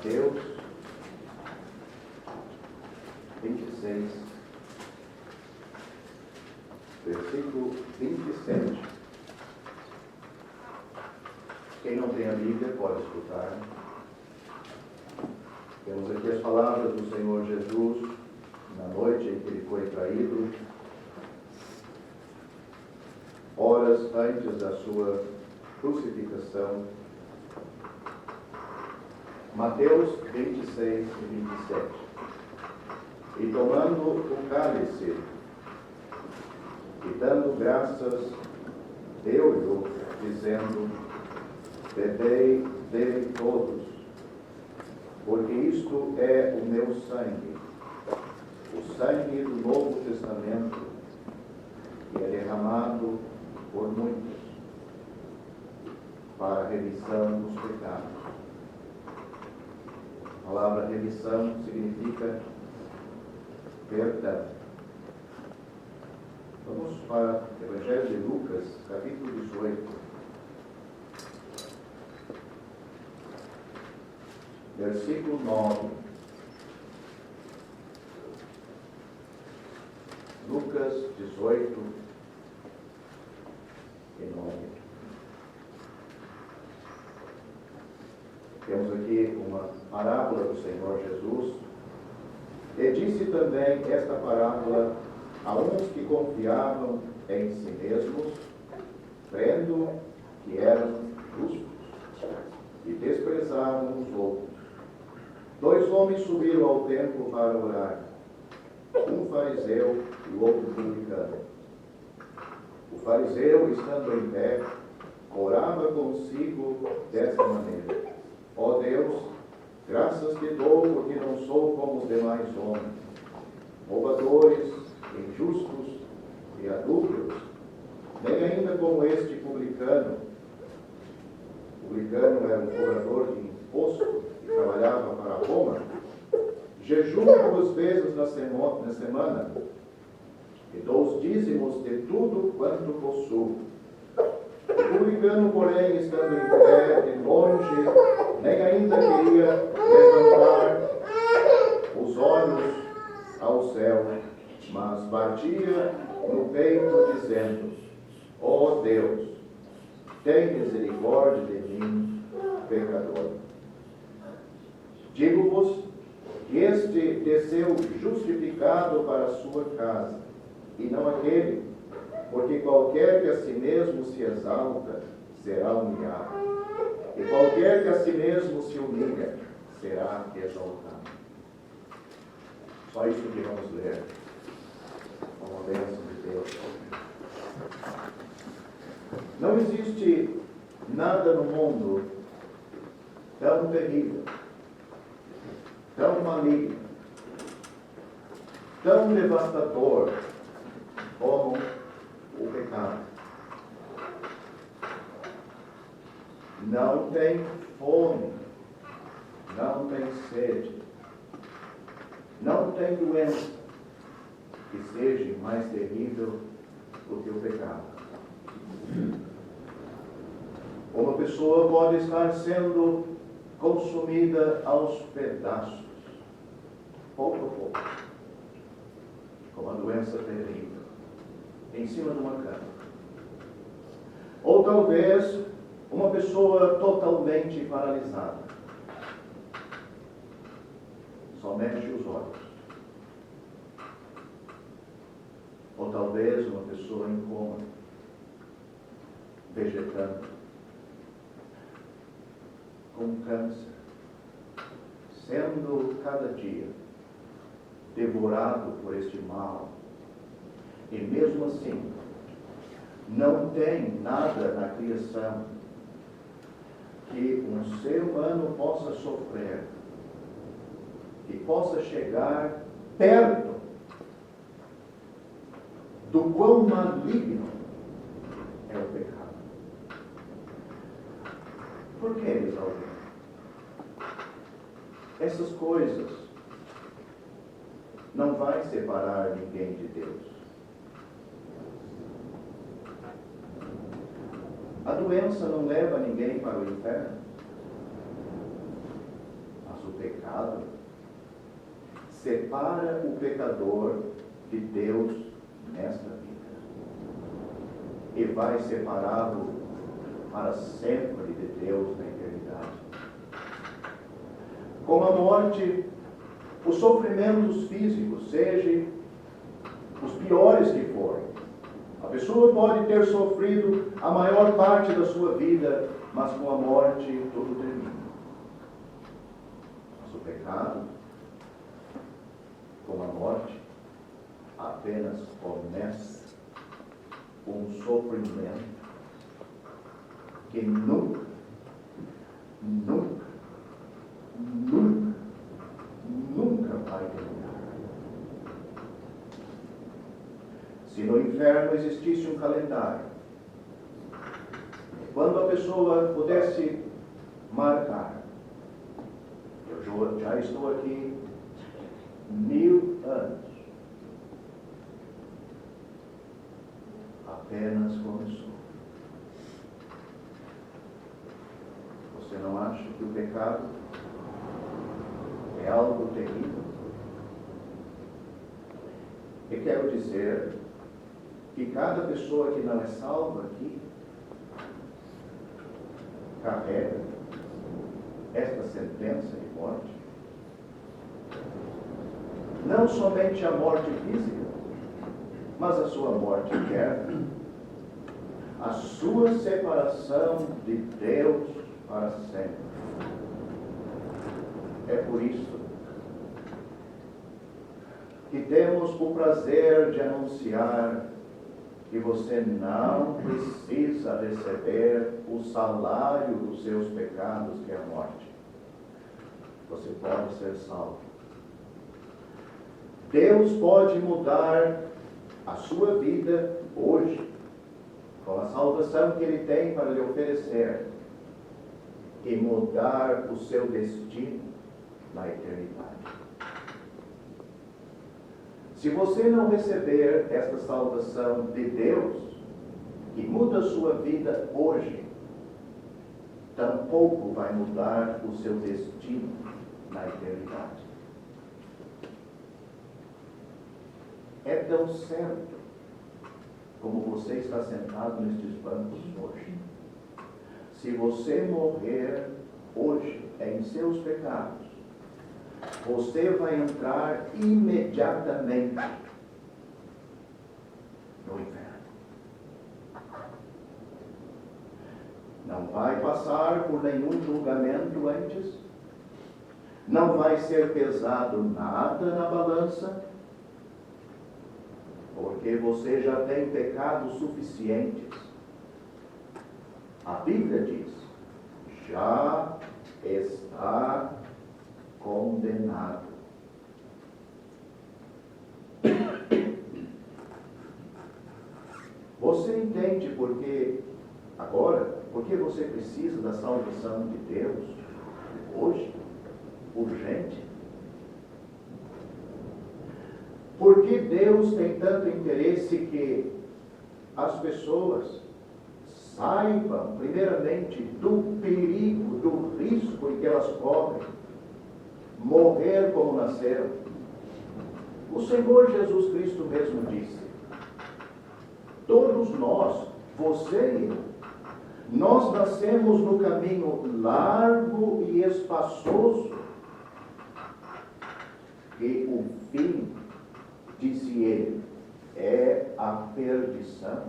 Mateus 26, versículo 27. Quem não tem a Bíblia pode escutar. Temos aqui as palavras do Senhor Jesus na noite em que ele foi traído, horas antes da sua crucificação. Mateus 26 e 27. E tomando o cálice, e dando graças, deu-lhe, dizendo: bebei dele todos, porque isto é o meu sangue, o sangue do Novo Testamento, que é derramado por muitos, para a remissão dos pecados. A palavra remissão significa perdão. Vamos para o Evangelho de Lucas, capítulo 18. Versículo 9. Lucas 18 e 9. Temos aqui uma parábola do Senhor Jesus. E disse também esta parábola a uns que confiavam em si mesmos, crendo que eram justos, e desprezavam os outros. 2 homens subiram ao templo para orar, um fariseu e o outro publicano. O fariseu, estando em pé, orava consigo desta maneira: ó Deus, graças te dou, porque não sou como os demais homens, roubadores, injustos e adúlteros, nem ainda como este publicano. O publicano era um cobrador de imposto que trabalhava para Roma. Jejuo 2 vezes na semana e dou os dízimos de tudo quanto possuo. O publicano, porém, estando em pé, de longe, nem ainda queria levantar os olhos ao céu, mas batia no peito, dizendo: ó Deus, tem misericórdia de mim, pecador. Digo-vos que este desceu justificado para a sua casa, e não aquele, porque qualquer que a si mesmo se exalta, será humilhado, e qualquer que a si mesmo se humilha, será exaltado. Só isso que vamos ler. Com a bênção de Deus. Não existe nada no mundo tão terrível, tão maligno, tão devastador como o pecado. Não tem fome, não tem sede, não tem doença que seja mais terrível do que o pecado. Uma pessoa pode estar sendo consumida aos pedaços, pouco a pouco, com uma doença terrível, em cima de uma cama. Ou talvez uma pessoa totalmente paralisada, só mexe os olhos. Ou talvez uma pessoa em coma, vegetando, com câncer, sendo cada dia devorado por este mal. E mesmo assim, não tem nada na criação que um ser humano possa sofrer, que possa chegar perto do quão maligno é o pecado. Por que, meus irmãos? Essas coisas não vai separar ninguém de Deus. A doença não leva ninguém para o inferno. A Mas o pecado separa o pecador de Deus nesta vida e vai separá-lo para sempre de Deus na eternidade. Com a morte, os sofrimentos físicos, sejam os piores que forem, a pessoa pode ter sofrido a maior parte da sua vida, mas com a morte tudo termina. Mas o pecado, com a morte, apenas começa um sofrimento que nunca vai terminar. Se no inferno existisse um calendário, quando a pessoa pudesse marcar, eu já estou aqui 1000 anos, apenas começou. Você não acha que o pecado é algo terrível? E quero dizer que cada pessoa que não é salva aqui carrega esta sentença de morte. Não somente a morte física, mas a sua morte eterna, a sua separação de Deus para sempre. É por isso que temos o prazer de anunciar que você não precisa receber o salário dos seus pecados, que é a morte. Você pode ser salvo. Deus pode mudar a sua vida hoje, com a salvação que Ele tem para lhe oferecer, e mudar o seu destino na eternidade. Se você não receber esta salvação de Deus, que muda a sua vida hoje, tampouco vai mudar o seu destino na eternidade. É tão certo como você está sentado nestes bancos hoje. Se você morrer hoje em seus pecados, você vai entrar imediatamente no inferno. Não vai passar por nenhum julgamento antes, não vai ser pesado nada na balança, porque você já tem pecados suficientes. A Bíblia diz: já está condenado. Você entende por que você precisa da salvação de Deus hoje, urgente? Por que Deus tem tanto interesse que as pessoas saibam, primeiramente, do perigo, do risco em que elas correm, morrer como nasceram? O Senhor Jesus Cristo mesmo disse: todos nós, você e eu, nós nascemos no caminho largo e espaçoso, e o fim, disse ele, é a perdição.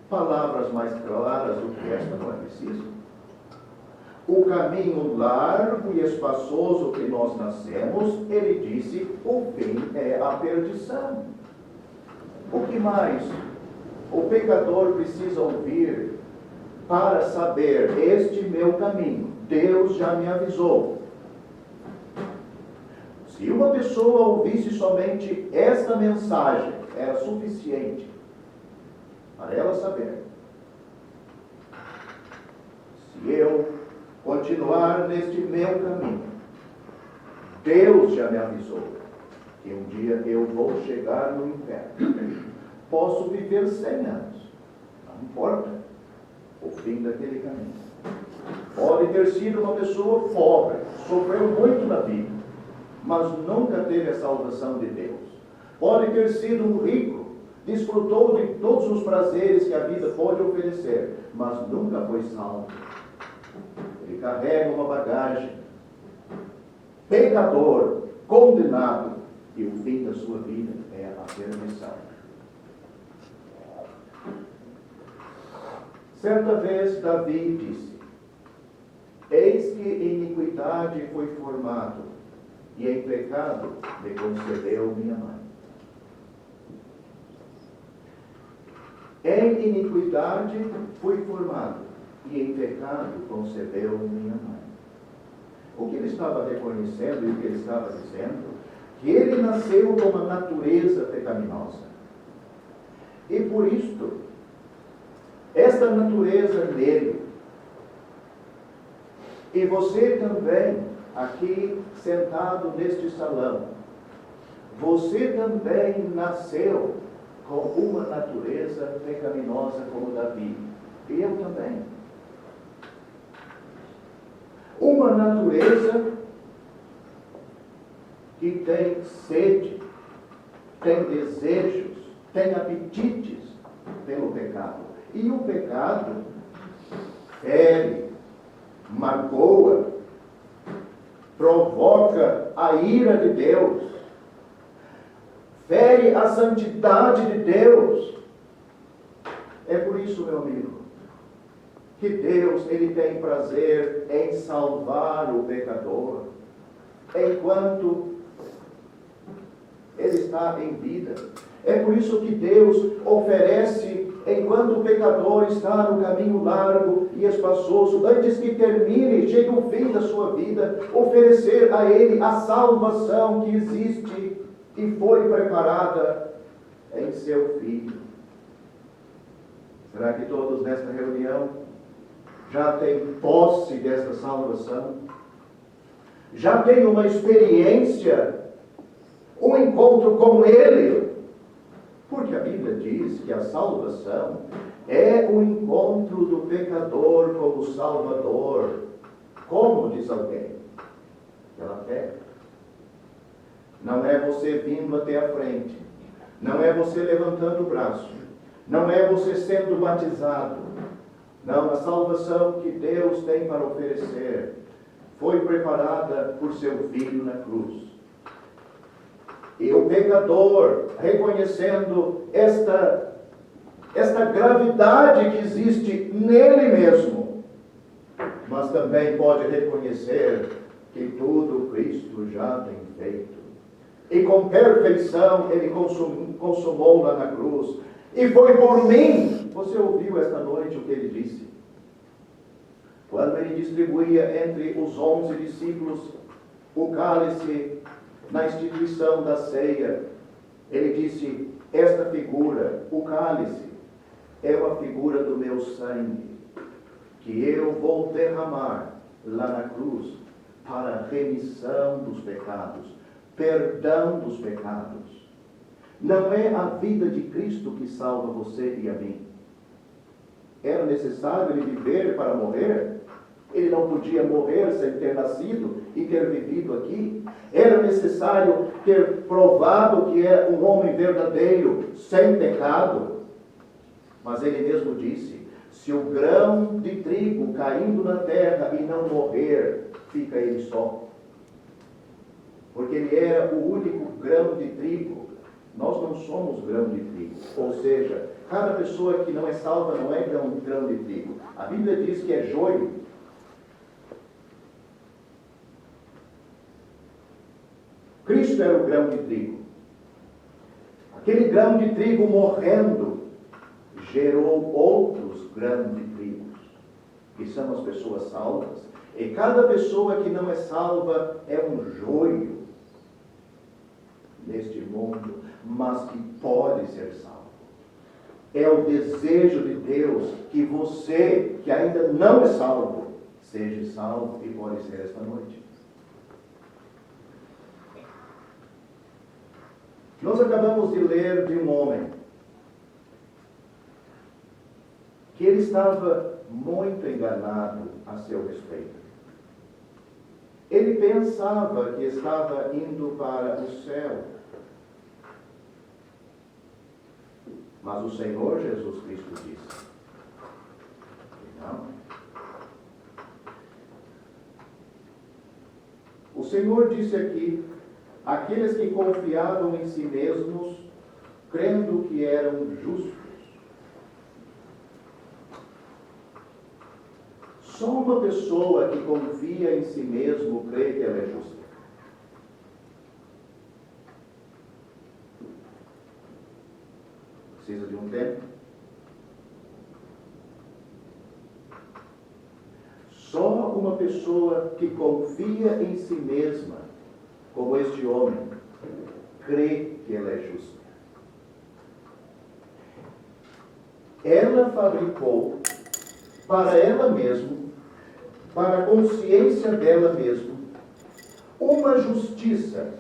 Palavras mais claras do que esta não é preciso. O caminho largo e espaçoso que nós nascemos, ele disse, o fim é a perdição. O que mais o pecador precisa ouvir para saber este meu caminho? Deus já me avisou. Se uma pessoa ouvisse somente esta mensagem, era suficiente para ela saber: se eu continuar neste meu caminho, Deus já me avisou que um dia eu vou chegar no inferno. Posso viver 100 anos, não importa o fim daquele caminho. Pode ter sido uma pessoa pobre, sofreu muito na vida, mas nunca teve a salvação de Deus. Pode ter sido um rico, desfrutou de todos os prazeres que a vida pode oferecer, mas nunca foi salvo. Ele carrega uma bagagem, pecador, condenado, e o fim da sua vida é a perdição. Certa vez Davi disse: eis que em iniquidade foi formado, e em pecado me concedeu minha mãe. Em iniquidade fui formado, e em pecado concebeu minha mãe. O que ele estava reconhecendo e o que ele estava dizendo? Que ele nasceu com uma natureza pecaminosa. E por isto, esta natureza nele, e você também, aqui sentado neste salão, você também nasceu com uma natureza pecaminosa como Davi. E eu também. Uma natureza que tem sede, tem desejos, tem apetites pelo pecado. E o pecado fere, magoa, provoca a ira de Deus, fere a santidade de Deus. É por isso, meu amigo, que Deus ele tem prazer em salvar o pecador, enquanto ele está em vida. É por isso que Deus oferece, enquanto o pecador está no caminho largo e espaçoso, antes que termine, chegue o fim da sua vida, oferecer a ele a salvação que existe e foi preparada em seu Filho. Será que todos nesta reunião já têm posse desta salvação? Já têm uma experiência, um encontro com Ele? Porque a Bíblia diz que a salvação é o encontro do pecador com o Salvador. Como, diz alguém? Pela fé. Não é você vindo até a frente. Não é você levantando o braço. Não é você sendo batizado. Não, a salvação que Deus tem para oferecer foi preparada por seu Filho na cruz. E o pecador, reconhecendo esta gravidade que existe nele mesmo, mas também pode reconhecer que tudo Cristo já tem feito. E com perfeição Ele consumou lá na cruz. E foi por mim. Você ouviu esta noite o que Ele disse? Quando Ele distribuía entre os 11 discípulos o cálice na instituição da ceia, Ele disse: esta figura, o cálice, é uma figura do meu sangue, que eu vou derramar lá na cruz para a remissão dos pecados, perdão dos pecados. Não é a vida de Cristo que salva você e a mim. Era necessário Ele viver para morrer? Ele não podia morrer sem ter nascido e ter vivido aqui. Era necessário ter provado que é um homem verdadeiro, sem pecado. Mas Ele mesmo disse: se o grão de trigo caindo na terra e não morrer, fica ele só. Porque Ele era o único grão de trigo. Nós não somos grão de trigo. Ou seja, cada pessoa que não é salva não é grão de trigo. A Bíblia diz que é joio. Cristo era o grão de trigo. Aquele grão de trigo morrendo gerou outros grãos de trigo, que são as pessoas salvas. E cada pessoa que não é salva é um joio neste mundo, mas que pode ser salvo. É o desejo de Deus que você, que ainda não é salvo, seja salvo, e pode ser esta noite. Nós acabamos de ler de um homem que ele estava muito enganado a seu respeito. Ele pensava que estava indo para o céu. Mas o Senhor Jesus Cristo disse: não. O Senhor disse aqui: aqueles que confiavam em si mesmos, crendo que eram justos. Só uma pessoa que confia em si mesmo crê que ela é justa. Precisa de um tempo? Só uma pessoa que confia em si mesma, como este homem, crê que ela é justa. Ela fabricou para ela mesma, para a consciência dela mesma, uma justiça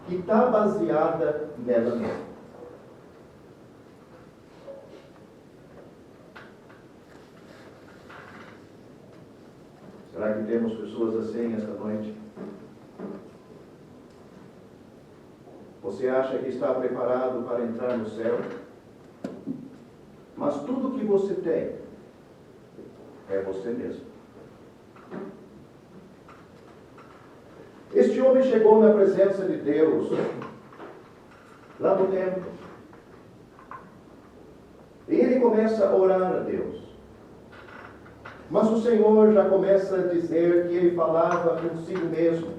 que está baseada nela mesma. Será que temos pessoas assim esta noite? Você acha que está preparado para entrar no céu? Mas tudo que você tem é você mesmo. Este homem chegou na presença de Deus, lá no templo. E ele começa a orar a Deus. Mas o Senhor já começa a dizer que ele falava consigo mesmo.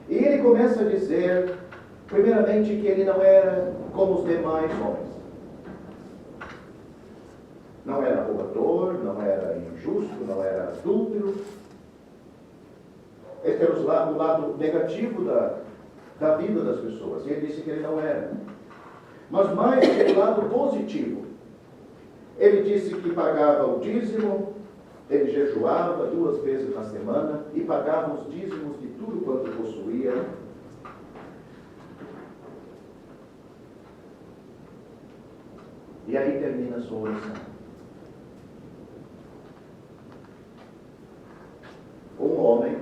E ele começa a dizer, primeiramente, que ele não era como os demais homens. Não era roubador, não era injusto, não era adúltero. Esse era o lado negativo da vida das pessoas. E ele disse que ele não era. Mas mais o lado positivo. Ele disse que pagava o dízimo, ele jejuava 2 vezes na semana e pagava os dízimos de tudo quanto possuía. E aí termina a sua oração. Um homem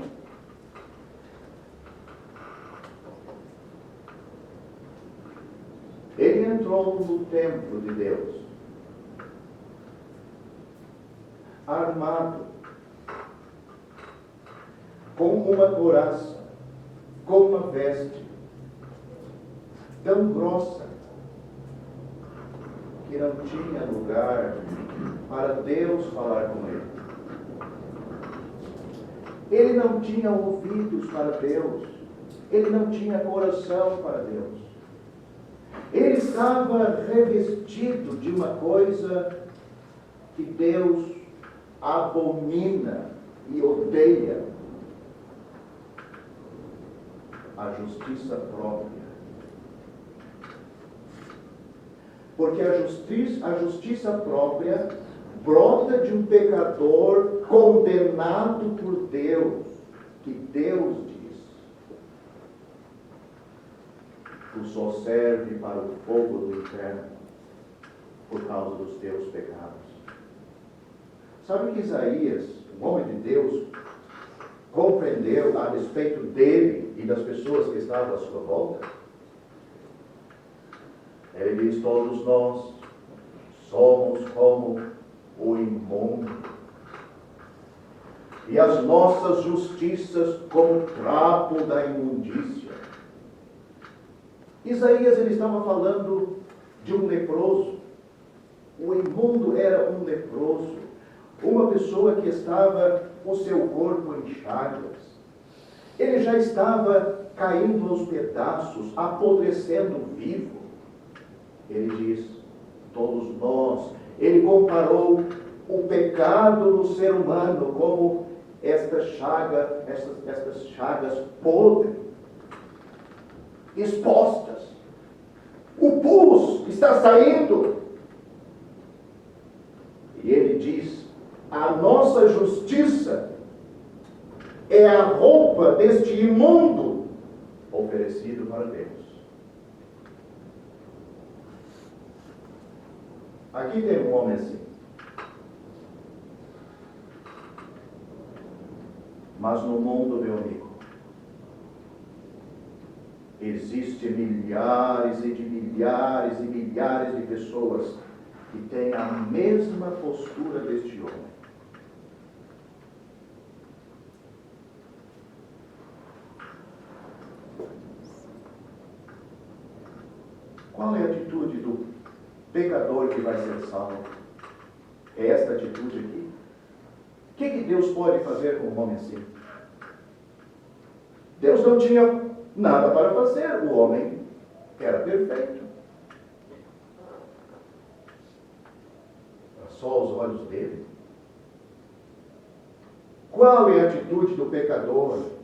ele entrou no templo de Deus armado com uma couraça, com uma veste tão grossa que não tinha lugar para Deus falar com ele. Ele não tinha ouvidos para Deus. Ele não tinha coração para Deus. Ele estava revestido de uma coisa que Deus abomina e odeia: a justiça própria. Porque a justiça própria brota de um pecador condenado por Deus, que Deus diz: tu só serve para o fogo do inferno por causa dos teus pecados. Sabe que Isaías, um homem de Deus, compreendeu a respeito dele e das pessoas que estavam à sua volta? Ele diz: todos nós somos como o imundo, e as nossas justiças como o trapo da imundícia. Isaías, ele estava falando de um leproso. O imundo era um leproso, uma pessoa que estava com o seu corpo em chagas. Ele já estava caindo aos pedaços, apodrecendo vivo. Ele diz: todos nós. Ele comparou o pecado no ser humano como estas chagas podres, expostas. O pus está saindo. E ele diz: a nossa justiça é a roupa deste imundo oferecido para Deus. Aqui tem um homem assim. Mas no mundo, meu amigo, existem milhares e milhares e milhares de pessoas que têm a mesma postura deste homem. Qual é a atitude do pecador que vai ser salvo? É esta atitude aqui? O que Deus pode fazer com um homem assim? Deus não tinha nada para fazer. O homem era perfeito. Era só aos olhos dele. Qual é a atitude do pecador?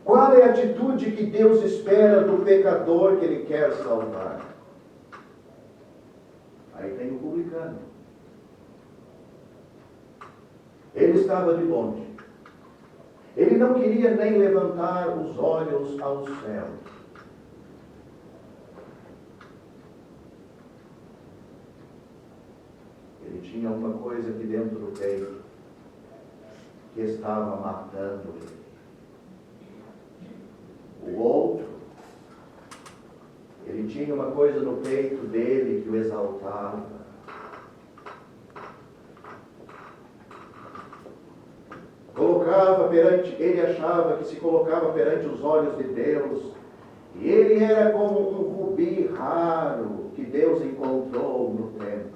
Qual é a atitude que Deus espera do pecador que Ele quer salvar? Aí tem o publicano. Ele estava de longe. Ele não queria nem levantar os olhos ao céu. Ele tinha uma coisa aqui dentro do peito que estava matando ele. O outro, ele tinha uma coisa no peito dele que o exaltava. Ele achava que se colocava perante os olhos de Deus, e ele era como um rubi raro que Deus encontrou no templo.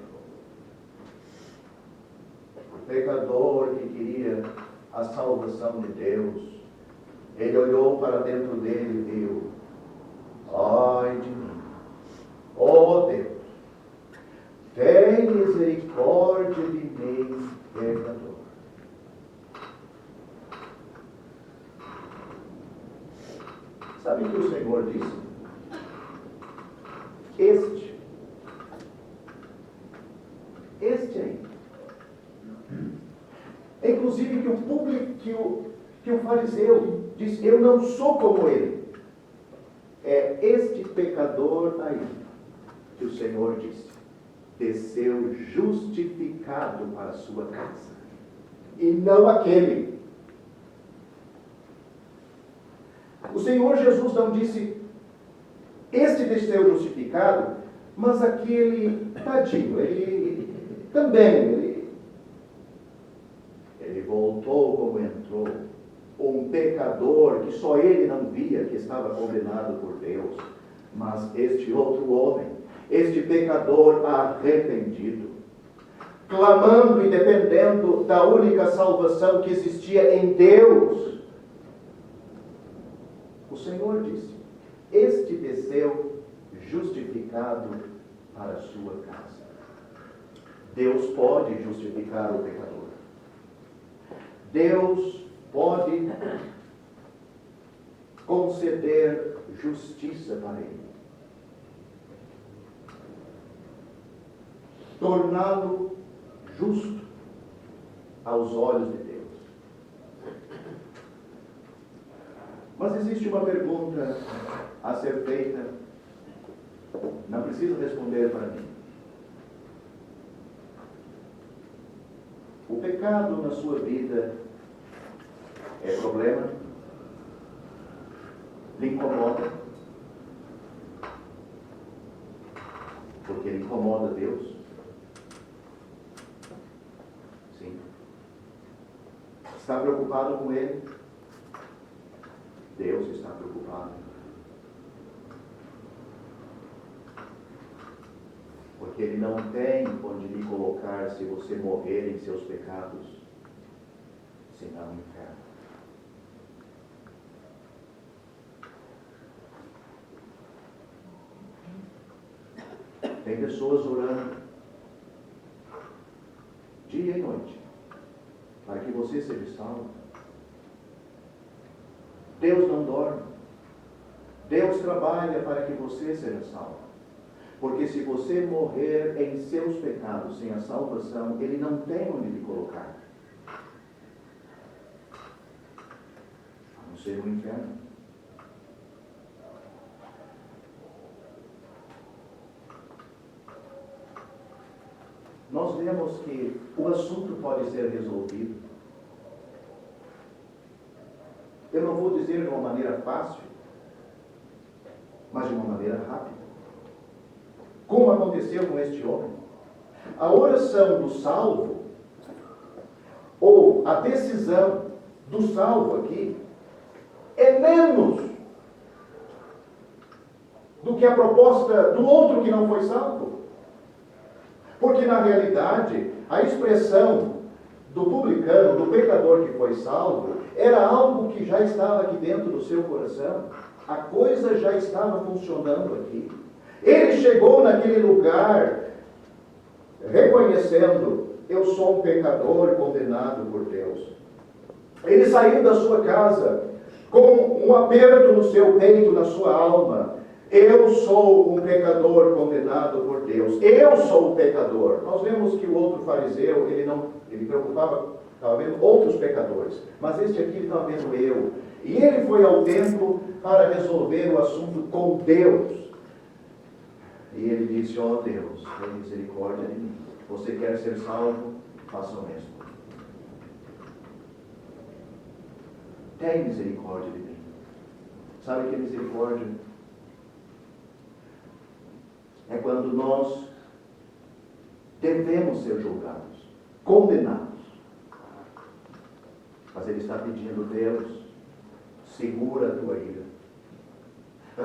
O pecador que queria a salvação de Deus, ele olhou para dentro dele e viu: ai de mim, ó Deus, tem misericórdia de mim, pecador. Sabe o que o Senhor disse? Este aí. Inclusive que o público, que o fariseu disse: eu não sou como ele. É este pecador aí que o Senhor disse: desceu justificado para a sua casa, e não aquele. O Senhor Jesus não disse: este desceu justificado, mas aquele, tadinho, ele também, ele voltou como entrou, um pecador que só ele não via que estava condenado por Deus, mas este outro homem, este pecador arrependido, clamando e dependendo da única salvação que existia em Deus. O Senhor disse: este desceu justificado para a sua casa. Deus pode justificar o pecador. Deus pode conceder justiça para ele, torná-lo justo aos olhos de Deus. Mas existe uma pergunta a ser feita, não precisa responder para mim. O pecado na sua vida é problema? Lhe incomoda? Porque ele incomoda Deus? Sim. Está preocupado com ele? Deus está preocupado. Porque Ele não tem onde lhe colocar se você morrer em seus pecados, senão no inferno. Tem pessoas orando dia e noite para que você seja salvo. Deus não dorme. Deus trabalha para que você seja salvo. Porque se você morrer em seus pecados sem a salvação, Ele não tem onde lhe colocar, a não ser no inferno. vemos que o assunto pode ser resolvido. Eu não vou dizer de uma maneira fácil, mas de uma maneira rápida. Como aconteceu com este homem? A oração do salvo, ou a decisão do salvo aqui, é menos do que a proposta do outro que não foi salvo. Porque, na realidade, a expressão do publicano, do pecador que foi salvo, era algo que já estava aqui dentro do seu coração. A coisa já estava funcionando aqui. Ele chegou naquele lugar reconhecendo: eu sou um pecador condenado por Deus. Ele saiu da sua casa com um aperto no seu peito, na sua alma. Eu sou um pecador condenado por Deus. Eu sou o pecador. Nós vemos que o outro fariseu, ele preocupava, estava vendo outros pecadores. Mas este aqui ele estava vendo eu. E ele foi ao templo para resolver o assunto com Deus. E ele disse: ó Deus, tenha misericórdia de mim. Você quer ser salvo? Faça o mesmo. Tenha misericórdia de mim. Sabe o que é misericórdia? É quando nós devemos ser julgados, condenados. Mas ele está pedindo: Deus, segura a tua ira,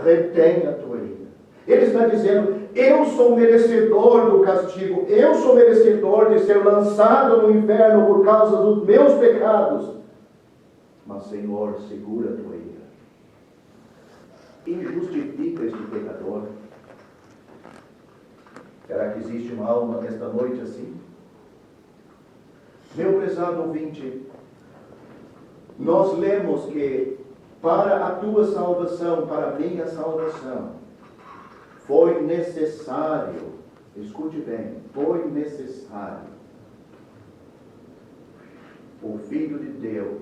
retém a tua ira. Ele está dizendo: eu sou merecedor do castigo, eu sou merecedor de ser lançado no inferno por causa dos meus pecados. Mas, Senhor, segura a tua ira. E justifica este pecador. Será que existe uma alma nesta noite assim? Meu prezado ouvinte, nós lemos que para a tua salvação, para a minha salvação, foi necessário, escute bem, foi necessário o Filho de Deus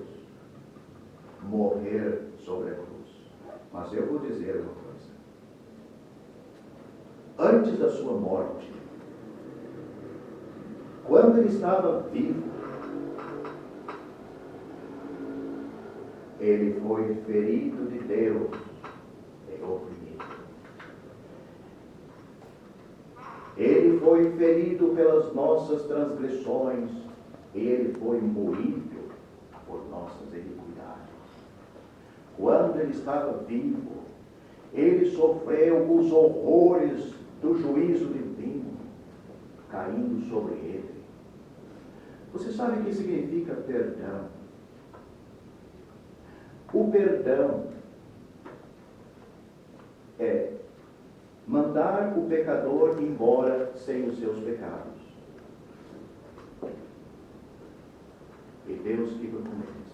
morrer sobre a cruz. Mas eu vou dizer uma coisa. Antes da sua morte, quando ele estava vivo, ele foi ferido de Deus e oprimido. Ele foi ferido pelas nossas transgressões, ele foi moído por nossas iniquidades. Quando ele estava vivo, ele sofreu os horrores do juízo divino caindo sobre ele. Você sabe o que significa perdão? O perdão é mandar o pecador embora sem os seus pecados. E Deus fica com eles.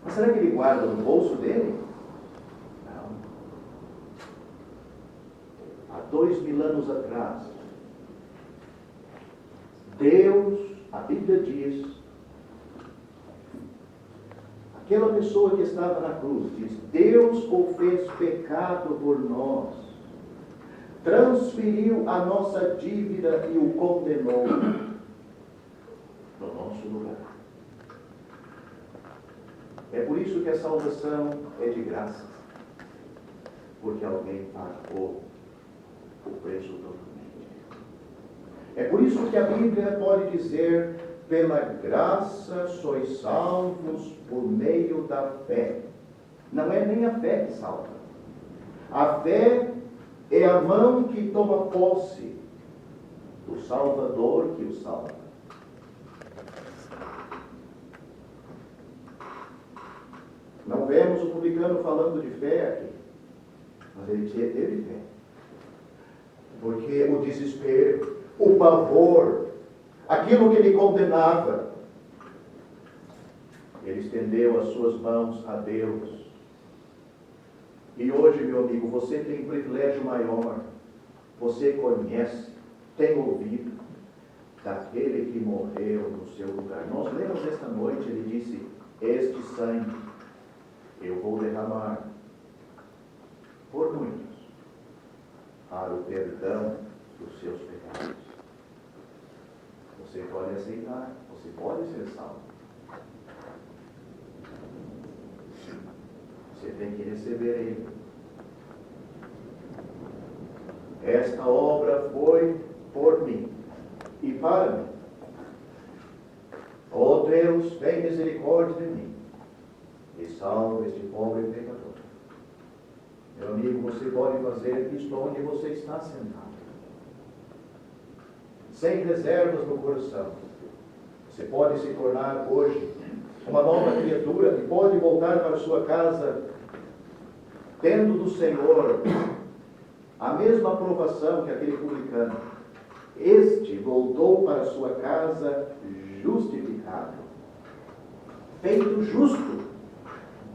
Mas será que ele guarda no bolso dele? Não. Há 2000 anos atrás, Deus, a Bíblia diz, aquela pessoa que estava na cruz, diz: Deus o fez pecado por nós, transferiu a nossa dívida e o condenou no nosso lugar. É por isso que a salvação é de graça, porque alguém pagou o preço totalmente. É por isso que a Bíblia pode dizer: pela graça sois salvos por meio da fé. Não é nem a fé que salva. A fé é a mão que toma posse do Salvador que o salva. Não vemos o publicano falando de fé aqui, mas ele teve fé. Porque o desespero, o pavor, aquilo que ele condenava, ele estendeu as suas mãos a Deus. E hoje, meu amigo, você tem um privilégio maior. Você conhece, tem ouvido daquele que morreu no seu lugar. Nós lemos esta noite, ele disse: este sangue eu vou derramar por muitos para o perdão dos seus pecados. Você pode aceitar, você pode ser salvo. Você tem que receber Ele. Esta obra foi por mim e para mim. Ó Deus, tem misericórdia de mim e salve este pobre pecador. Meu amigo, você pode fazer isto onde você está sentado, sem reservas no coração. Você pode se tornar hoje uma nova criatura que pode voltar para sua casa tendo do Senhor a mesma aprovação que aquele publicano. Este voltou para sua casa justificado, feito justo.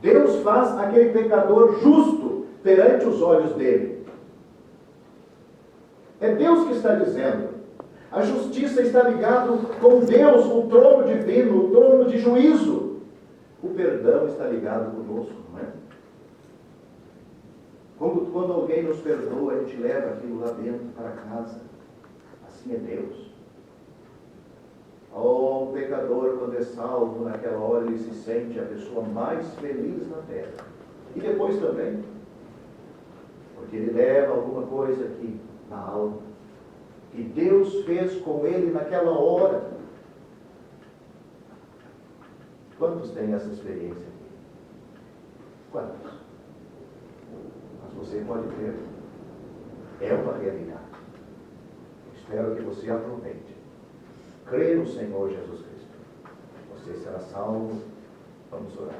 Deus faz aquele pecador justo perante os olhos dele. É Deus que está dizendo. A justiça está ligado com Deus, o trono divino, o trono de juízo. O perdão está ligado conosco, não é? Quando alguém nos perdoa, a gente leva aquilo lá dentro para casa. Assim é Deus. Oh, o pecador, quando é salvo, naquela hora ele se sente a pessoa mais feliz na terra. E depois também, porque ele leva alguma coisa aqui na alma, que Deus fez com ele naquela hora. Quantos têm essa experiência aqui? Quantos? Mas você pode ter. É uma realidade. Espero que você aproveite. Crê no Senhor Jesus Cristo. Você será salvo. Vamos orar.